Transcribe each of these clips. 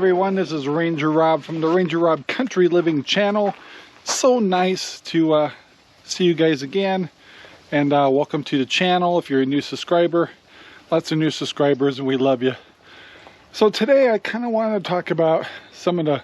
everyone, this is Ranger Rob from the Ranger Rob Country Living channel. So nice to see you guys again, and welcome to the channel. If you're a new subscriber, lots of new subscribers and we love you. So today I kind of want to talk about some of the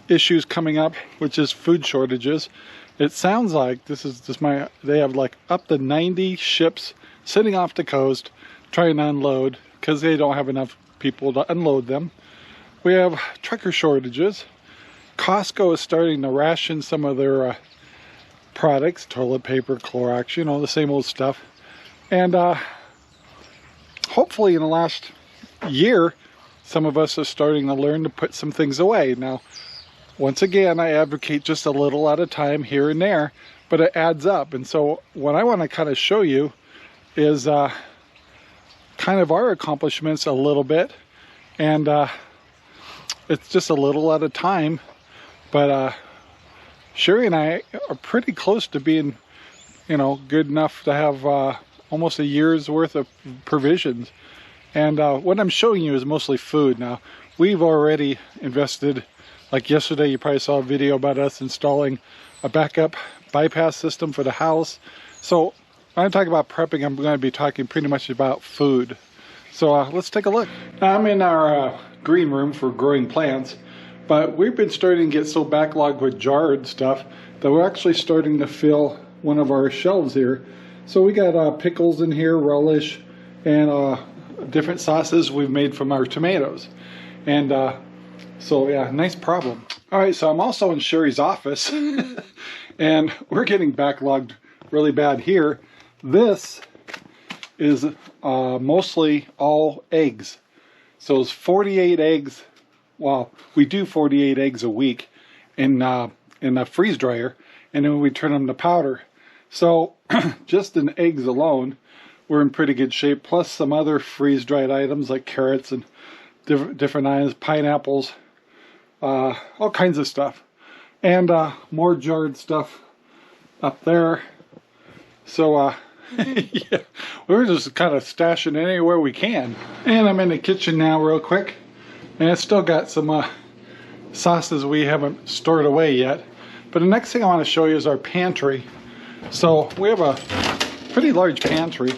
issues coming up, which is food shortages. It sounds like they have like up to 90 ships sitting off the coast trying to unload because they don't have enough people to unload them. We have trucker shortages. Costco is starting to ration some of their products, toilet paper, Clorox, you know, the same old stuff. And hopefully in the last year, some of us are starting to learn to put some things away. Now, once again, I advocate just a little at a time here and there, but it adds up. And so what I want to kind of show you is kind of our accomplishments a little bit, and it's just a little at a time, but Sherry and I are pretty close to being, you know, good enough to have almost a year's worth of provisions. And what I'm showing you is mostly food. Now, we've already invested, like yesterday you probably saw a video about us installing a backup bypass system for the house. So when I talk about prepping, I'm going to be talking pretty much about food. So let's take a look. Now, I'm in our green room for growing plants, but we've been starting to get so backlogged with Chard stuff that we're actually starting to fill one of our shelves here. So we got pickles in here, relish, and different sauces we've made from our tomatoes. And so yeah, nice problem. All right, so I'm also in Sherry's office and we're getting backlogged really bad here. This is mostly all eggs. So it's 48 eggs. Well, we do 48 eggs a week in a freeze dryer, and then we turn them to powder. So just in eggs alone, we're in pretty good shape. Plus some other freeze dried items like carrots and different items, pineapples, all kinds of stuff, and more Chard stuff up there. So yeah, we're just kind of stashing anywhere we can. And I'm in the kitchen now real quick, and it's still got some sauces we haven't stored away yet. But the next thing I want to show you is our pantry. So we have a pretty large pantry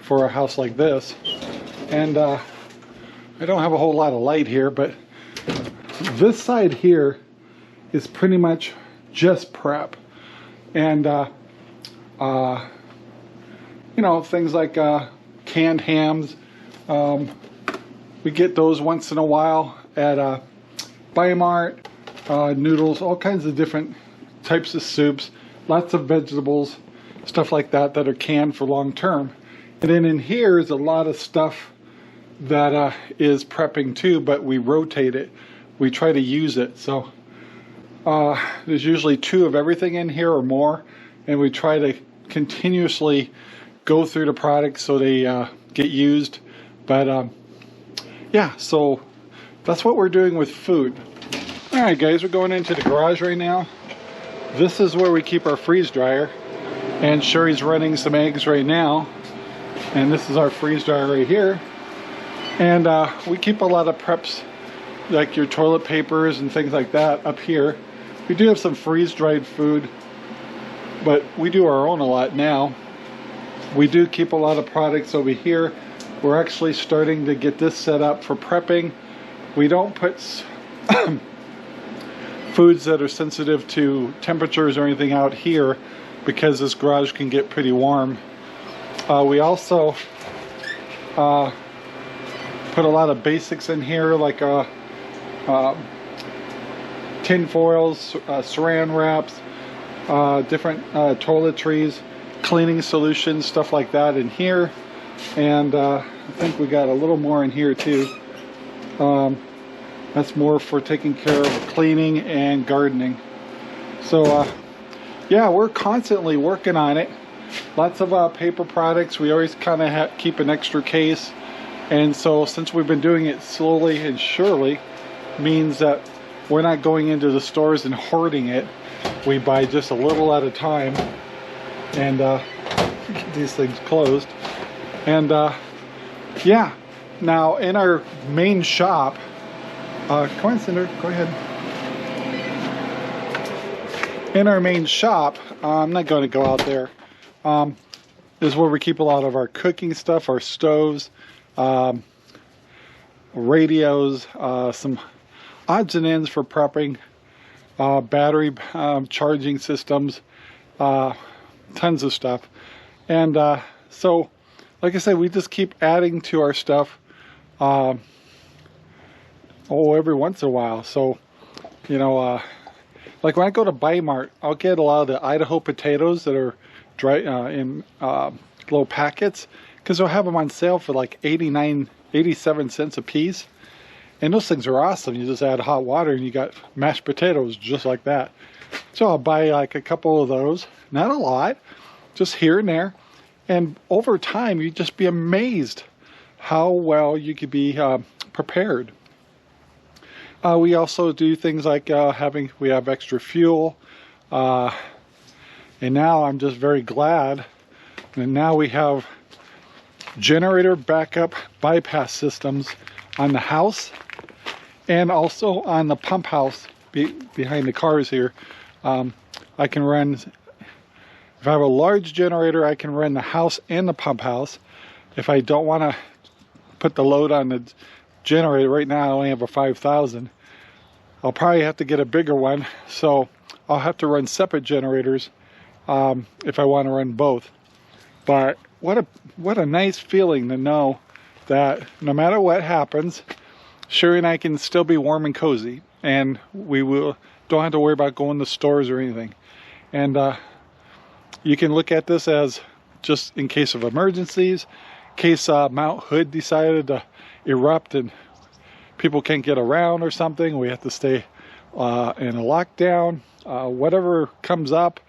for a house like this, and I don't have a whole lot of light here, but this side here is pretty much just prep. And you know, things like canned hams. We get those once in a while at Bi-Mart, noodles, all kinds of different types of soups, lots of vegetables, stuff like that that are canned for long term. And then in here is a lot of stuff that is prepping too, but we rotate it. We try to use it. So there's usually 2 of everything in here or more, and we try to continuously go through the products so they get used. But yeah, so that's what we're doing with food. All right, guys, we're going into the garage right now. This is where we keep our freeze dryer, and Sherry's running some eggs right now, and this is our freeze dryer right here. And we keep a lot of preps, like your toilet papers and things like that, up here. We do have some freeze-dried food, but we do our own a lot now. We do keep a lot of products over here. We're actually starting to get this set up for prepping. We don't put foods that are sensitive to temperatures or anything out here because this garage can get pretty warm. We also put a lot of basics in here, like tin foils, saran wraps, different toiletries, cleaning solutions, stuff like that in here. And I think we got a little more in here too. That's more for taking care of cleaning and gardening. So yeah, we're constantly working on it. Lots of paper products. We always kind of keep an extra case. And so since we've been doing it slowly and surely, means that we're not going into the stores and hoarding it. We buy just a little at a time and get these things closed. And yeah, now in our main shop, Come on, Cinder, go ahead. In our main shop, I'm not going to go out there. This is where we keep a lot of our cooking stuff, our stoves, radios, some odds and ends for prepping, battery charging systems, tons of stuff. And so, like I said, we just keep adding to our stuff every once in a while. So, you know, like when I go to Bi-Mart, I'll get a lot of the Idaho potatoes that are dry in little packets, because they'll have them on sale for like 87 cents a piece. And those things are awesome. You just add hot water and you got mashed potatoes just like that. So I'll buy like a couple of those, not a lot, just here and there. And over time, you'd just be amazed how well you could be prepared. We also do things like we have extra fuel. And now I'm just very glad that now we have generator backup bypass systems on the house and also on the pump house behind the cars here. I can run, if I have a large generator, I can run the house and the pump house. If I don't want to put the load on the generator, right now I only have a 5,000. I'll probably have to get a bigger one, so I'll have to run separate generators if I want to run both. But what a nice feeling to know that no matter what happens, Sherry and I can still be warm and cozy, and we don't have to worry about going to stores or anything. And you can look at this as just in case of emergencies, in case Mount Hood decided to erupt and people can't get around or something, we have to stay in a lockdown. Whatever comes up,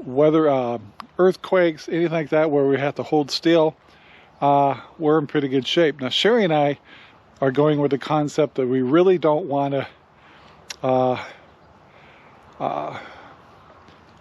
whether earthquakes, anything like that, where we have to hold still, we're in pretty good shape. Now, Sherry and I are going with the concept that we really don't want to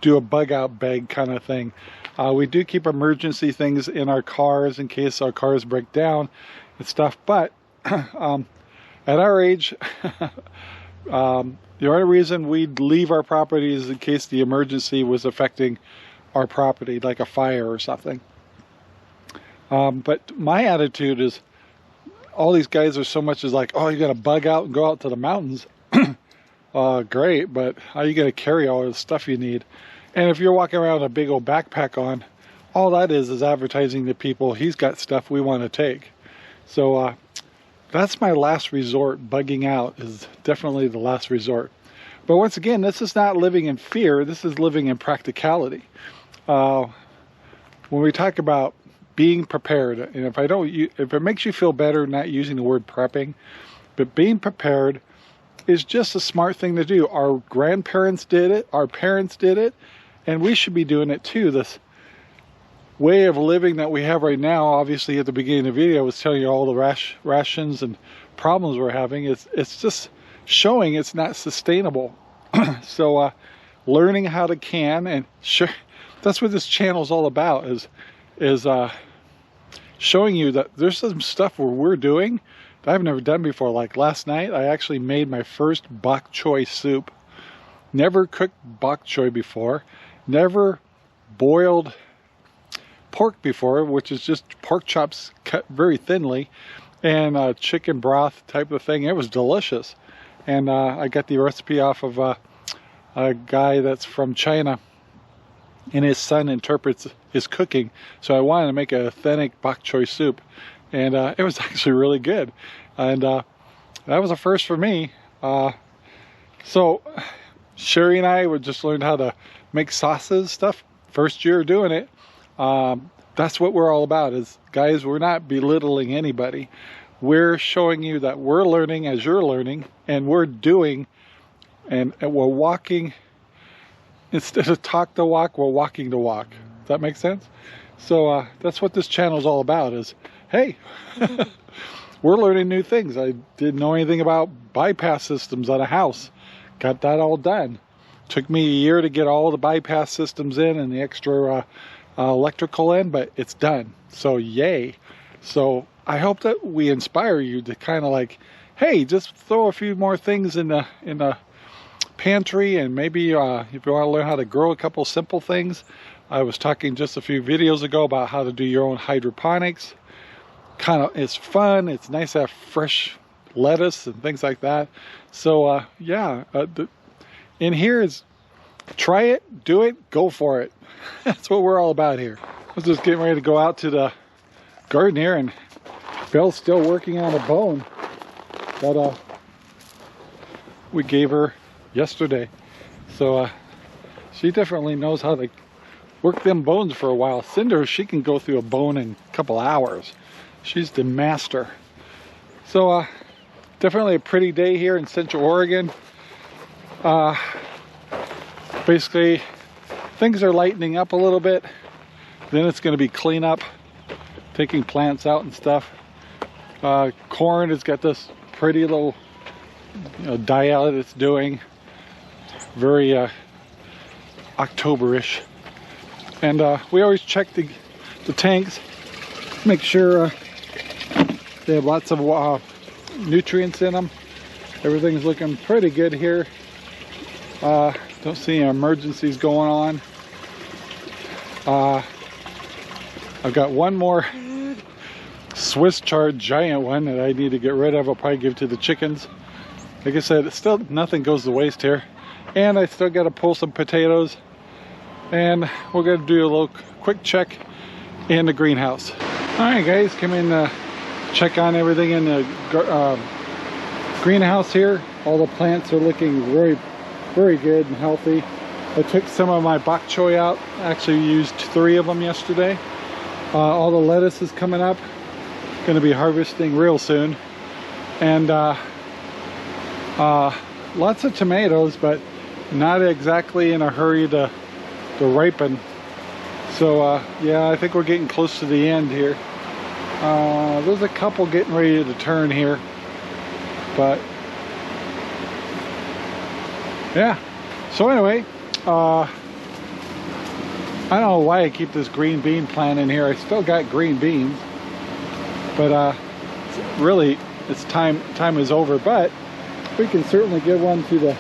do a bug out bag kind of thing. We do keep emergency things in our cars in case our cars break down and stuff, but at our age, the only reason we'd leave our property is in case the emergency was affecting our property, like a fire or something. But my attitude is, all these guys are so much as like, oh, you got to bug out and go out to the mountains. Great, but how are you going to carry all the stuff you need? And if you're walking around with a big old backpack on, all that is advertising to people he's got stuff we want to take. So that's my last resort. Bugging out is definitely the last resort. But once again, this is not living in fear. This is living in practicality. When we talk about being prepared, and if it makes you feel better not using the word prepping, but being prepared is just a smart thing to do. Our grandparents did it, our parents did it, and we should be doing it too. This way of living that we have right now, obviously at the beginning of the video I was telling you all the rations and problems we're having. It's just showing it's not sustainable. So learning how to can, and sure, that's what this channel is all about, is showing you that there's some stuff where we're doing that I've never done before. Like last night, I actually made my first bok choy soup. Never cooked bok choy before. Never boiled pork before, which is just pork chops cut very thinly, and chicken broth type of thing. It was delicious. And I got the recipe off of a guy that's from China, and his son interprets his cooking. So I wanted to make an authentic bok choy soup, and it was actually really good. And that was a first for me. So Sherry and I would just learn how to make sauces stuff. First year doing it. That's what we're all about, is guys, we're not belittling anybody. We're showing you that we're learning as you're learning, and we're doing, and we're walking. Instead of talk the walk, we're walking the walk. Does that make sense? So that's what this channel is all about, is, hey, we're learning new things. I didn't know anything about bypass systems on a house. Got that all done. Took me a year to get all the bypass systems in and the extra electrical in, but it's done. So yay. So I hope that we inspire you to kind of like, hey, just throw a few more things in the pantry, and maybe if you want to learn how to grow a couple simple things. I was talking just a few videos ago about how to do your own hydroponics. It's fun, it's nice to have fresh lettuce and things like that. So yeah, in here is try it, do it, go for it. That's what we're all about here. I was just getting ready to go out to the garden here, and Belle's still working on a bone that we gave her yesterday. So she definitely knows how to work them bones for a while. Cinder, she can go through a bone in a couple hours. She's the master. So definitely a pretty day here in Central Oregon. Basically things are lightening up a little bit. Then it's going to be cleanup, taking plants out and stuff. Corn has got this pretty little die out it's doing. Very October-ish. And we always check the tanks, make sure they have lots of nutrients in them. Everything's looking pretty good here. Don't see any emergencies going on. I've got one more Swiss chard giant one that I need to get rid of. I'll probably give to the chickens. Like I said, still nothing goes to waste here. And I still got to pull some potatoes. And we're going to do a little quick check in the greenhouse. Alright guys, come in to check on everything in the greenhouse here. All the plants are looking very, very good and healthy. I took some of my bok choy out. Actually used 3 of them yesterday. All the lettuce is coming up. Going to be harvesting real soon. And lots of tomatoes, but not exactly in a hurry to ripen. So yeah, I think we're getting close to the end here. There's a couple getting ready to turn here, but yeah. So anyway, I don't know why I keep this green bean plant in here. I still got green beans, but really it's time is over. But we can certainly give one to the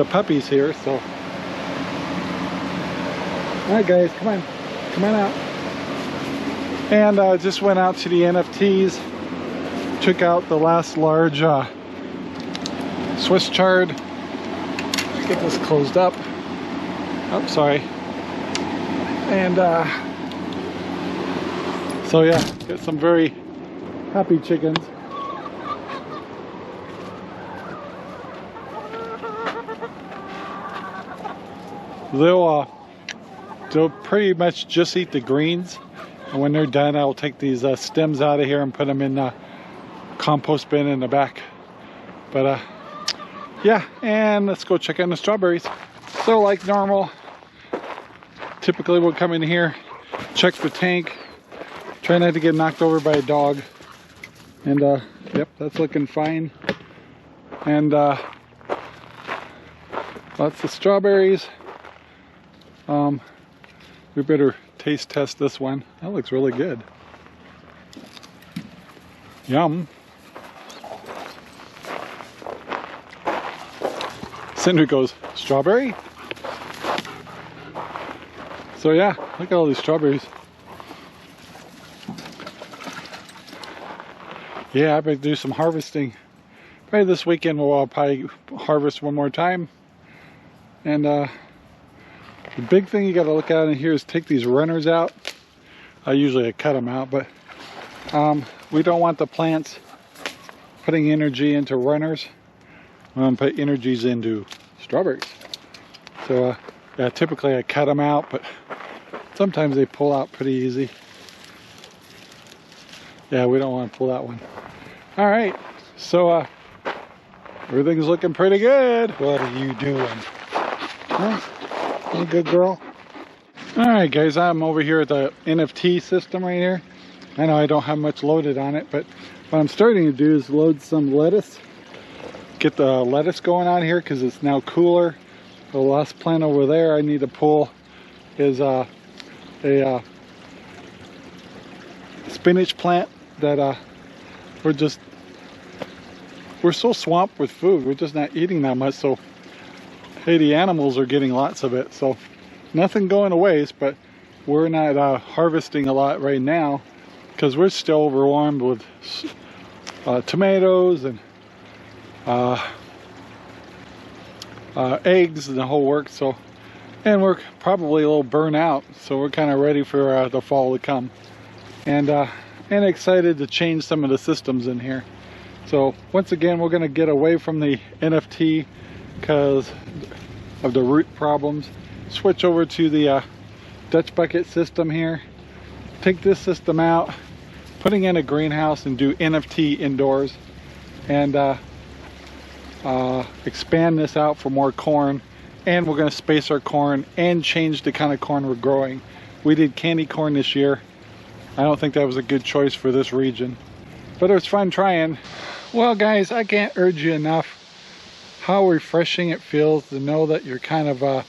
puppies here. So all right guys, come on out. And just went out to the NFTs, took out the last large Swiss chard. Get this closed up. Oh, sorry. And so yeah, got some very happy chickens. They'll pretty much just eat the greens, and when they're done I'll take these stems out of here and put them in the compost bin in the back. But yeah, and let's go check on the strawberries. So like normal, typically we'll come in here, check the tank, try not to get knocked over by a dog, and yep, that's looking fine. And lots of strawberries. We better taste test this one. That looks really good. Yum. Cinder goes, strawberry? So yeah, look at all these strawberries. Yeah, I better do some harvesting. Probably this weekend we'll probably harvest one more time. And the big thing you got to look at in here is take these runners out. Usually I cut them out, but we don't want the plants putting energy into runners. We want to put energies into strawberries. So yeah, typically I cut them out, but sometimes they pull out pretty easy. Yeah, we don't want to pull that one. All right, so everything's looking pretty good. What are you doing? Huh? You good girl? Alright guys, I'm over here at the NFT system right here. I know I don't have much loaded on it, but what I'm starting to do is load some lettuce. Get the lettuce going on here because it's now cooler. The last plant over there I need to pull is a spinach plant that we're just we're so swamped with food, we're just not eating that much. So hey, the animals are getting lots of it, so nothing going to waste. But we're not harvesting a lot right now because we're still overwhelmed with tomatoes and eggs and the whole works. So, and we're probably a little burnt out, so we're kind of ready for the fall to come, and excited to change some of the systems in here. So once again, we're going to get away from the NFT because of the root problems. Switch over to the Dutch bucket system here. Take this system out, putting in a greenhouse, and do NFT indoors, and expand this out for more corn. And we're going to space our corn and change the kind of corn we're growing. We did candy corn this year. I don't think that was a good choice for this region, but it was fun trying. Well guys, I can't urge you enough how refreshing it feels to know that you're kind of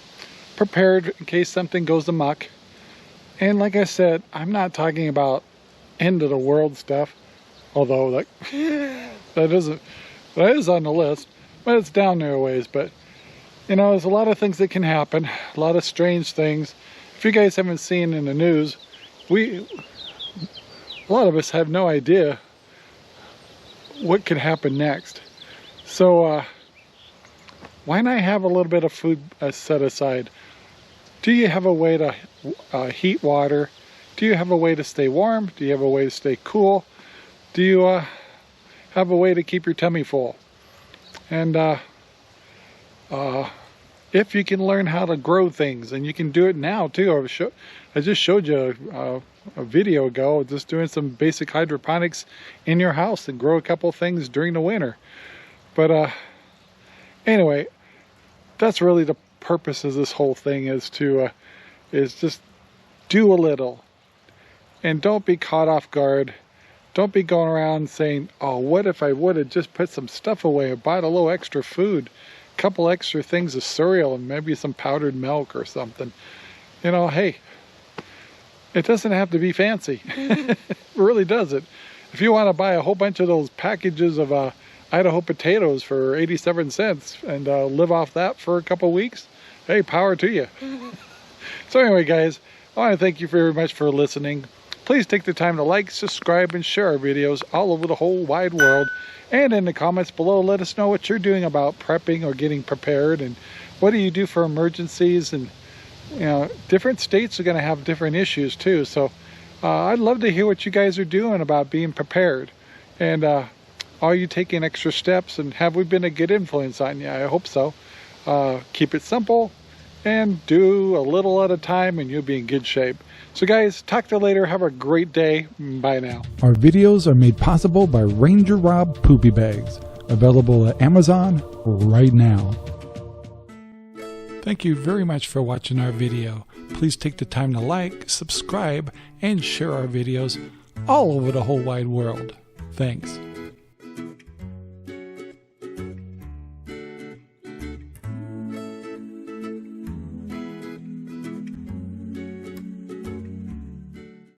prepared in case something goes amok. And like I said, I'm not talking about end of the world stuff, although that is on the list, but it's down there a ways. But you know, there's a lot of things that can happen, a lot of strange things. If you guys haven't seen in the news, a lot of us have no idea what could happen next. So why not have a little bit of food set aside? Do you have a way to heat water? Do you have a way to stay warm? Do you have a way to stay cool? Do you have a way to keep your tummy full? And if you can learn how to grow things, and you can do it now too. I just showed you a video ago, just doing some basic hydroponics in your house and grow a couple things during the winter. But anyway, that's really the purpose of this whole thing, is just do a little, and don't be caught off guard. Don't be going around saying, oh, what if I would have just put some stuff away or bought a little extra food, a couple extra things of cereal and maybe some powdered milk or something. You know, hey, it doesn't have to be fancy. It really doesn't. If you want to buy a whole bunch of those packages of Idaho potatoes for 87 cents and live off that for a couple weeks, hey, power to you. So anyway, guys, I want to thank you very much for listening. Please take the time to like, subscribe, and share our videos all over the whole wide world. And in the comments below, let us know what you're doing about prepping or getting prepared, and what do you do for emergencies. And you know, different states are going to have different issues too. So I'd love to hear what you guys are doing about being prepared. And are you taking extra steps, and have we been a good influence on you? I hope so. Keep it simple and do a little at a time, and you'll be in good shape. So guys, talk to you later. Have a great day. Bye now. Our videos are made possible by Ranger Rob Poopy Bags, available at Amazon right now. Thank you very much for watching our video. Please take the time to like, subscribe, and share our videos all over the whole wide world. Thanks.